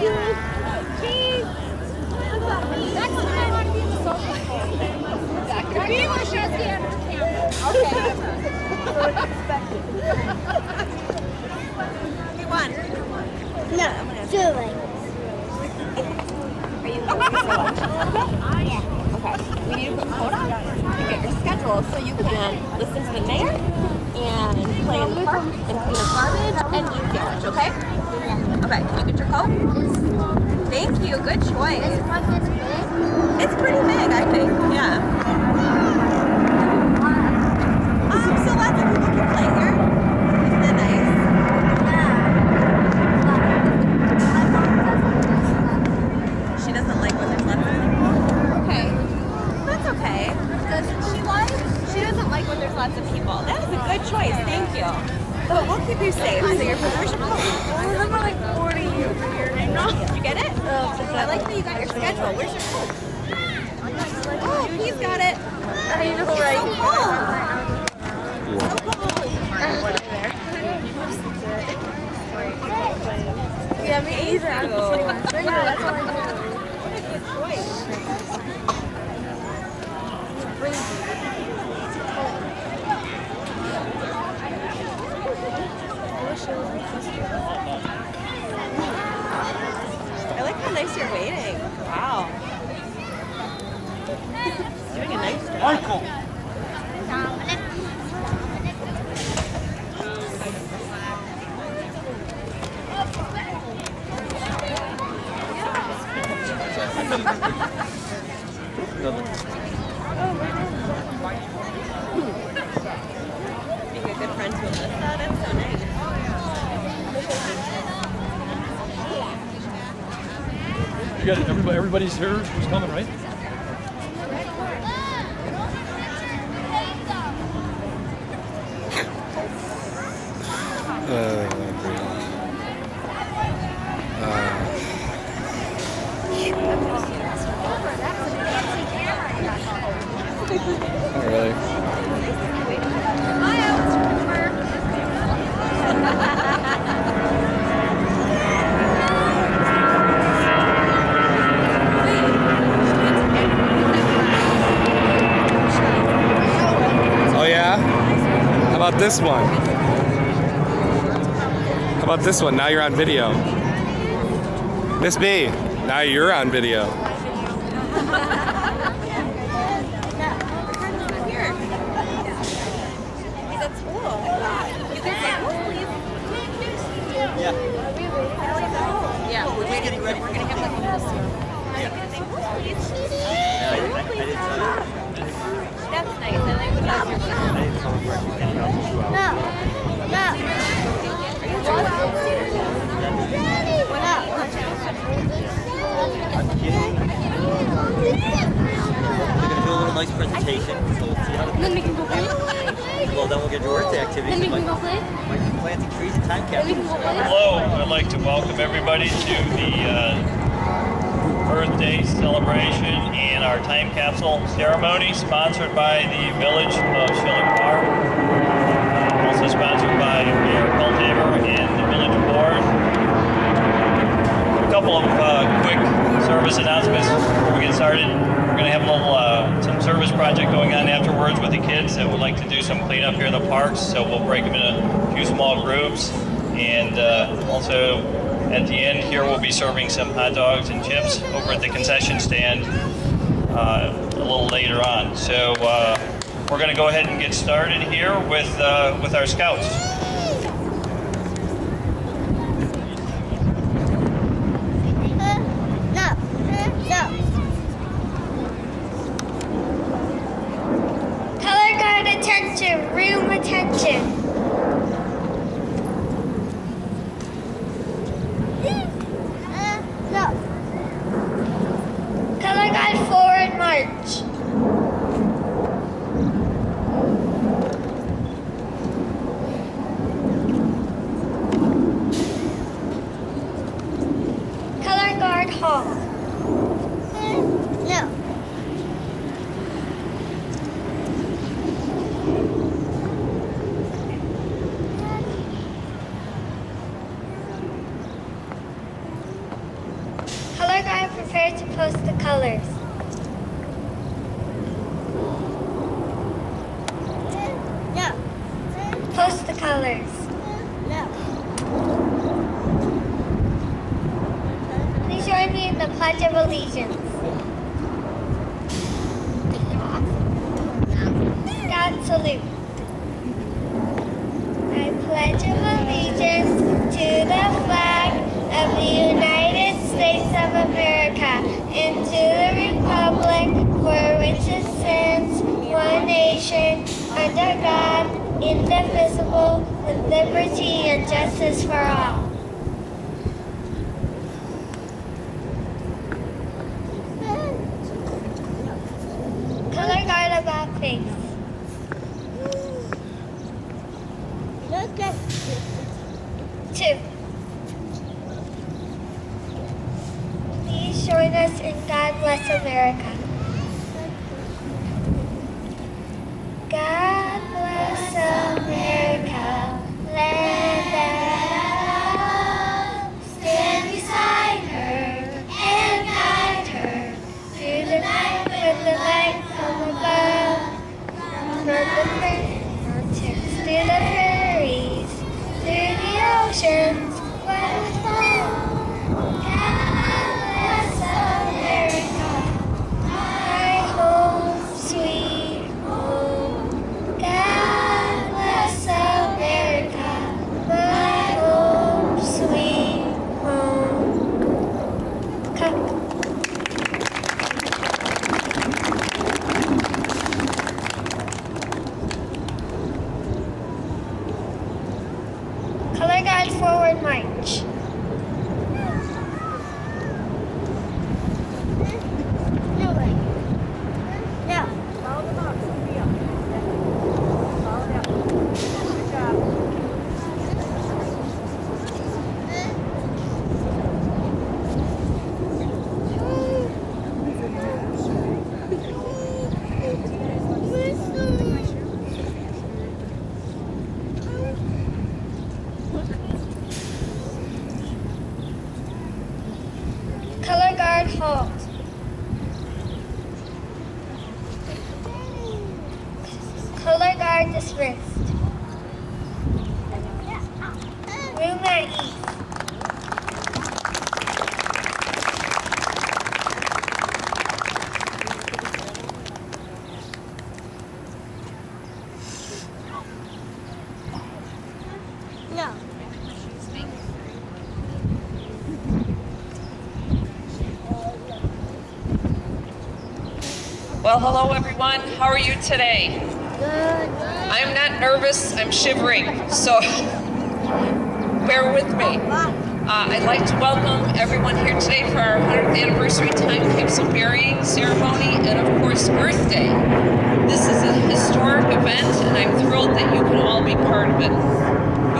Cheese. Next time I want to be in the social club. Be where she's the You won. No, Julie. Are you looking for lunch? Yeah. Okay. We need to put hold on to get your schedule so you can listen to the mayor and play in the park and clean up garbage and eat sandwich, okay? Okay, can you get your coat? Thank you, good choice. It's pretty big, I think, yeah. So lots of people can play here. Isn't that nice? She doesn't like when there's lots of people. Okay. That's okay. Doesn't she like? She doesn't like when there's lots of people. That is a good choice, thank you. But we'll keep you safe. So your where's your coat? We're like 40 over here. Did you get it? I like that you got your schedule. Where's your coat? Oh, he's got it. I know, right? So cool. So cool. Yeah, me either. I'm just like, that's what I do. I like how nice you're waiting. Wow. Doing a nice job. Michael. Being a good friend to Alyssa, that's so nice. You got everybody's here who's coming, right? Not really. Oh yeah? How about this one? How about this one? Now you're on video. Miss B, now you're on video. Here. He's at school. You can say, oh, please. Yeah. Yeah, we're getting ready. We're going to have like a That's nice. I like when that's your No. No. We're going to do a little nice presentation. So we'll see how Then we can go play. well, then we'll get your birthday activity. Then we can go play. Might be planting trees and time Then we capsules. can go play. Hello, I'd like to welcome everybody to the birthday celebration and our time capsule ceremony, sponsored by the Village of Schilling Park, also sponsored by Mayor Cultaver and the Village Board. A couple of quick service announcements before we get started. We're going to have a little some service project going on afterwards with the kids that would like to do some cleanup here in the parks, so we'll break them in a few small groups. And also at the end here we'll be serving some hot dogs and chips over at the concession stand a little later on. So we're going to go ahead and get started here with our scouts. No. No. Color guard attention. Room attention. No. Color guard forward march. Color guard halt. No. prepare to post the colors. No. Post the colors. No. Please join me in the Pledge of Allegiance. God salute. I pledge allegiance to the flag of the United States of America and to the republic for which it stands, one nation, under God, indivisible, with liberty and justice for all. Color guard about face. Look at 2. Please join us in God Bless America. God bless America, land that I love. Stand beside her and guide her through the night with the light from above. From the mountains to the prairies, through the oceans, where the flow. God bless America, my home, sweet home. God bless America, my home, sweet home. Cuck. Color guard forward march. no way. No. Follow the box. Follow it up. Good job. Color guard halt. Color guard dismissed. Room at ease. No. Well, hello everyone. How are you today? Good. I'm not nervous, I'm shivering, so bear with me. I'd like to welcome everyone here today for our 100th anniversary time capsule burying ceremony and of course Earth Day. This is a historic event and I'm thrilled that you can all be part of it.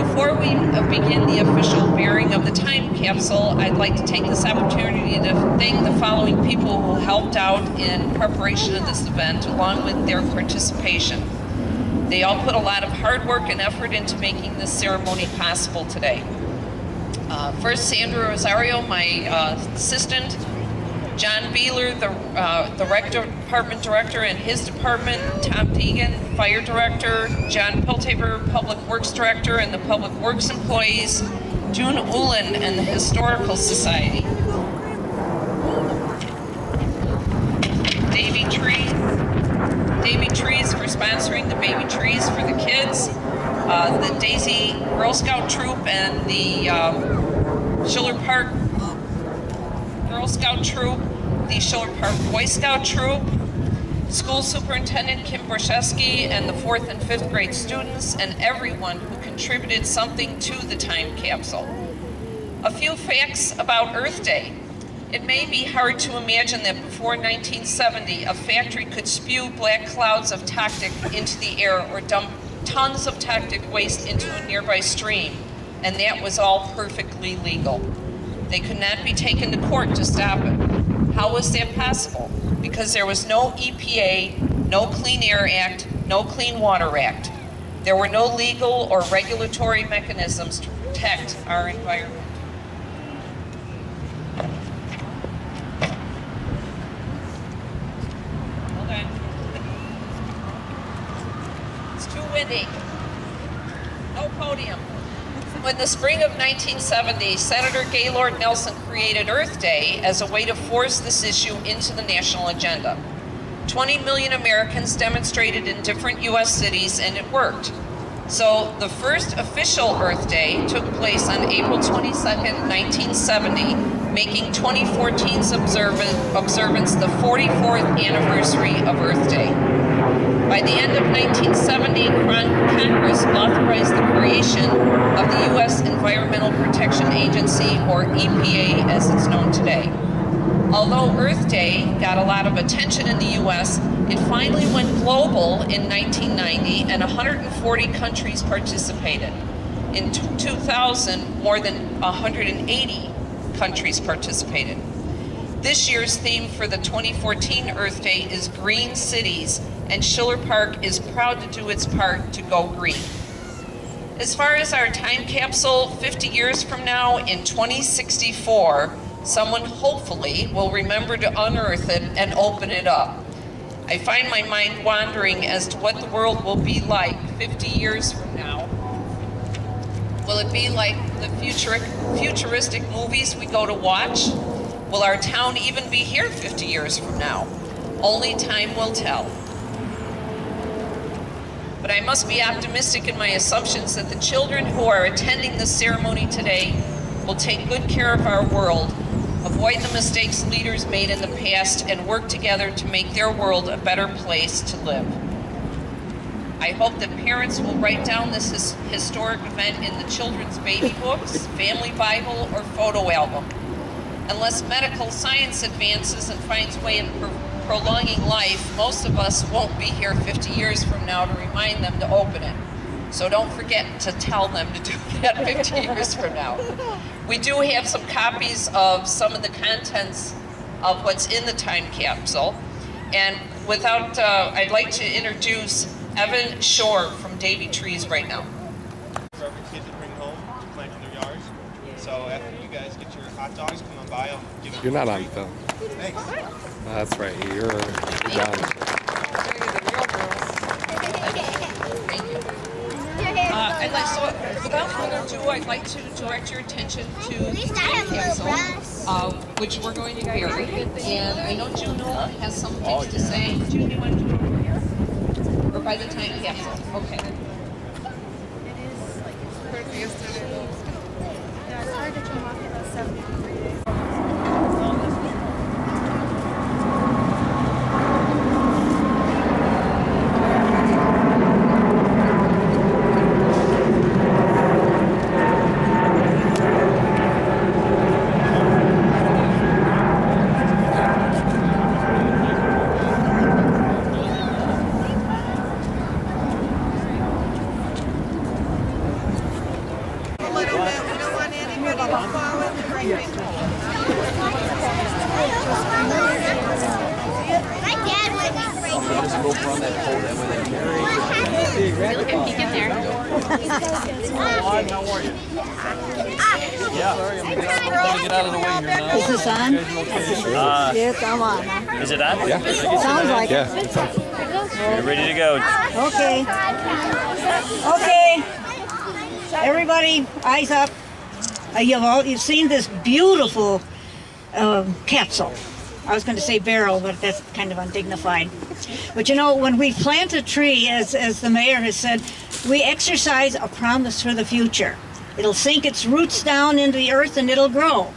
Before we begin the official burying of the time capsule, I'd like to take this opportunity to thank the following people who helped out in preparation of this event along with their participation. They all put a lot of hard work and effort into making this ceremony possible today. First, Sandra Rosario, my assistant, John Beeler, the rec department director in his department, Tom Deegan, fire director, John Piltaver, public works director, and the public works employees, June Ulen and the Historical Society. Davy Trees for sponsoring the baby trees for the kids, the Daisy Girl Scout Troop and the Schiller Park Girl Scout Troop, the Schiller Park Boy Scout Troop, School Superintendent Kim Borszewski and the 4th and 5th grade students, and everyone who contributed something to the time capsule. A few facts about Earth Day. It may be hard to imagine that before 1970, a factory could spew black clouds of toxic into the air or dump tons of toxic waste into a nearby stream, and that was all perfectly legal. They could not be taken to court to stop it. How was that possible? Because there was no EPA, no Clean Air Act, no Clean Water Act. There were no legal or regulatory mechanisms to protect our environment. standing. No podium. In the spring of 1970, Senator Gaylord Nelson created Earth Day as a way to force this issue into the national agenda. 20 million Americans demonstrated in different U.S. cities, and it worked. So the first official Earth Day took place on April 22nd, 1970, making 2014's observance the 44th anniversary of Earth Day. By the end of 1970, Congress authorized the creation of the U.S. Environmental Protection Agency, or EPA as it's known today. Although Earth Day got a lot of attention in the U.S., it finally went global in 1990 and 140 countries participated. In 2000, more than 180 countries participated. This year's theme for the 2014 Earth Day is Green Cities, and Schiller Park is proud to do its part to go green. As far as our time capsule, 50 years from now, in 2064, someone hopefully will remember to unearth it and open it up. I find my mind wandering as to what the world will be like 50 years from now. Will it be like the futuristic movies we go to watch? Will our town even be here 50 years from now? Only time will tell. But I must be optimistic in my assumptions that the children who are attending this ceremony today will take good care of our world, avoid the mistakes leaders made in the past, and work together to make their world a better place to live. I hope that parents will write down this historic event in the children's baby books, family Bible, or photo album. Unless medical science advances and finds a way of prolonging life, most of us won't be here 50 years from now to remind them to open it. So don't forget to tell them to do that 50 years from now. We do have some copies of some of the contents of what's in the time capsule. And I'd like to introduce Evan Shore from Davy Trees right now. For every kid to bring home to plant in their yards. So after you guys get your hot dogs, come on by. I'll give it. You're not on film. Thanks. That's right. You're done. Without further ado, I'd like to direct your attention to the time capsule, which we're going to bury. And I know Juno has some things to say. Juno, you want to do it over here? Or by the time capsule? Okay. It is like pretty yesterday. Yeah, it's hard to come off at 73 days. Is this on? Yes, I'm on. Is it on? Yeah. Sounds like it. Yeah. You're ready to go. Okay. Okay. Everybody, eyes up. You've seen this beautiful capsule. I was going to say barrel, but that's kind of undignified. But you know, when we plant a tree, as the mayor has said, we exercise a promise for the future. It'll sink its roots down into the earth and it'll grow.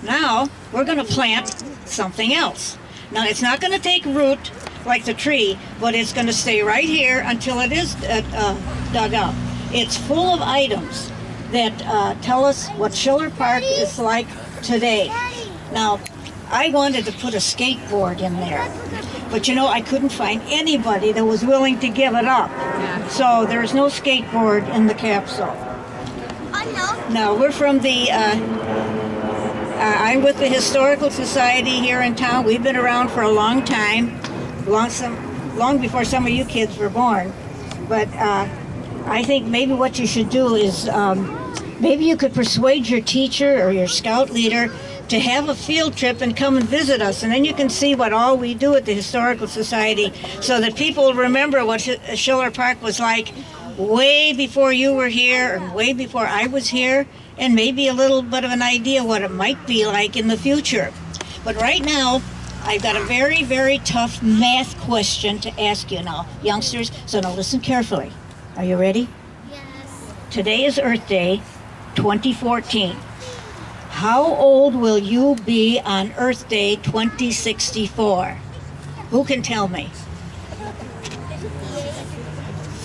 Now, we're going to plant something else. Now, it's not going to take root like the tree, but it's going to stay right here until it is dug up. It's full of items that tell us what Schiller Park is like today. Now, I wanted to put a skateboard in there, but you know, I couldn't find anybody that was willing to give it up. So there's no skateboard in the capsule. No, we're from the, I'm with the Historical Society here in town. We've been around for a long time, long before some of you kids were born. But I think maybe what you should do is, maybe you could persuade your teacher or your scout leader to have a field trip and come and visit us, and then you can see what all we do at the Historical Society, so that people remember what Schiller Park was like way before you were here and way before I was here, and maybe a little bit of an idea what it might be like in the future. But right now, I've got a very, very tough math question to ask you now, youngsters, so now listen carefully. Are you ready? Yes. Today is Earth Day 2014. How old will you be on Earth Day 2064? Who can tell me?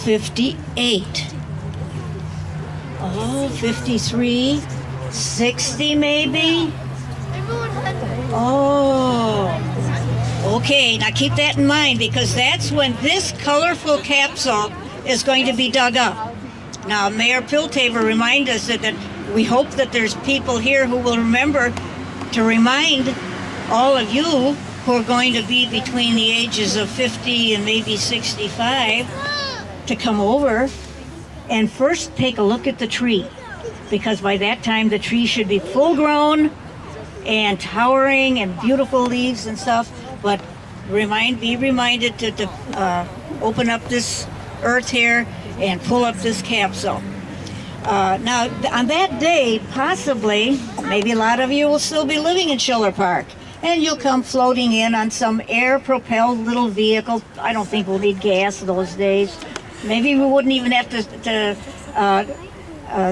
58. Oh, 53, 60 maybe? Oh, okay, now keep that in mind because that's when this colorful capsule is going to be dug up. Now, Mayor Piltaver reminded us that we hope that there's people here who will remember to remind all of you who are going to be between the ages of 50 and maybe 65 to come over and first take a look at the tree, because by that time the tree should be full grown and towering and beautiful leaves and stuff. But be reminded to open up this earth here and pull up this capsule. Now, on that day, possibly, maybe a lot of you will still be living in Schiller Park, and you'll come floating in on some air-propelled little vehicle. I don't think we'll need gas those days. Maybe we wouldn't even have to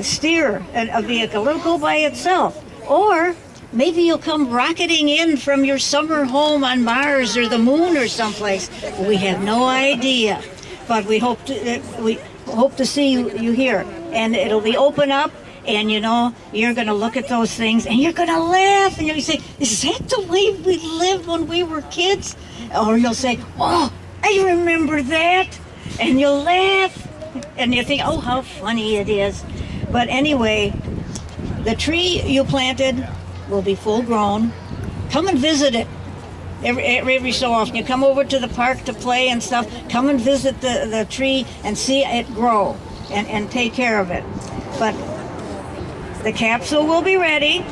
steer a vehicle. It'll go by itself. Or maybe you'll come rocketing in from your summer home on Mars or the moon or someplace. We have no idea, but we hope to see you here. And it'll be open up, and you know, you're going to look at those things and you're going to laugh and you'll say, is that the way we lived when we were kids? Or you'll say, oh, I remember that. And you'll laugh and you think, oh, how funny it is. But anyway, the tree you planted will be full grown. Come and visit it every so often. You come over to the park to play and stuff. Come and visit the tree and see it grow and take care of it. But the capsule will be ready.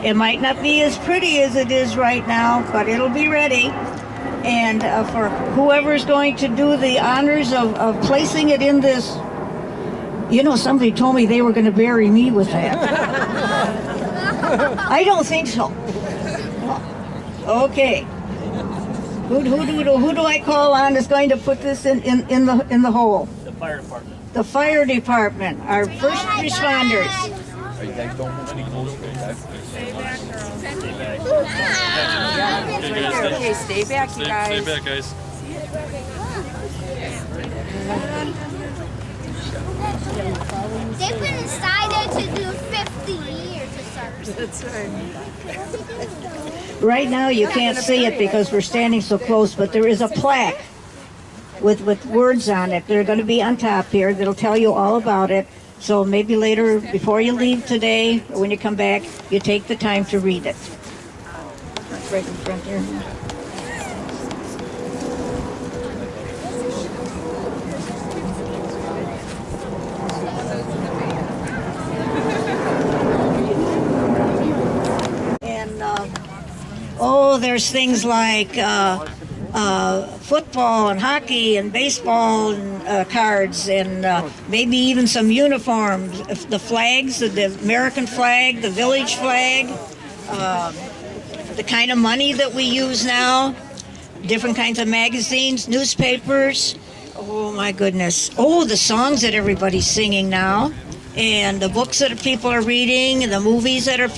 It might not be as pretty as it is right now, but it'll be ready. And for whoever's going to do the honors of placing it in this, you know, somebody told me they were going to bury me with that. I don't think so. Okay. Who do I call on that's going to put this in the hole? The fire department. The fire department, our first responders. Okay, stay back, you guys. Stay back, guys. They've been decided to do 50 years of service. That's right. Right now you can't see it because we're standing so close, but there is a plaque with words on it. They're going to be on top here that'll tell you all about it. So maybe later, before you leave today, or when you come back, you take the time to read it. Right in front here. And there's things like football and hockey and baseball and cards and maybe even some uniforms, the flags, the American flag, the village flag, the kind of money that we use now, different kinds of magazines, newspapers. Oh my goodness. Oh, the songs that everybody's singing now, and the books that people are reading, and the movies that are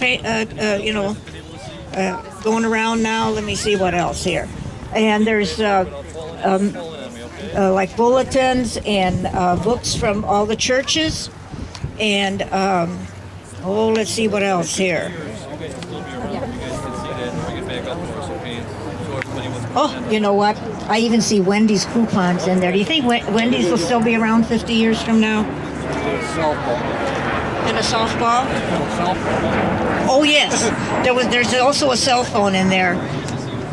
going around now. Let me see what else here. And there's like bulletins and books from all the churches. And let's see what else here. Oh, you know what? I even see Wendy's coupons in there. Do you think Wendy's will still be around 50 years from now? And a softball? Oh yes, there's also a cell phone in there.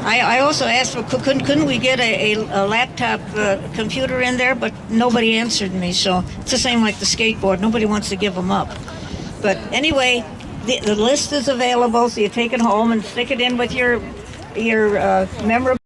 I also asked for couldn't we get a laptop computer in there, but nobody answered me. So it's the same like the skateboard. Nobody wants to give them up. But anyway, the list is available, so you take it home and stick it in with your memorable.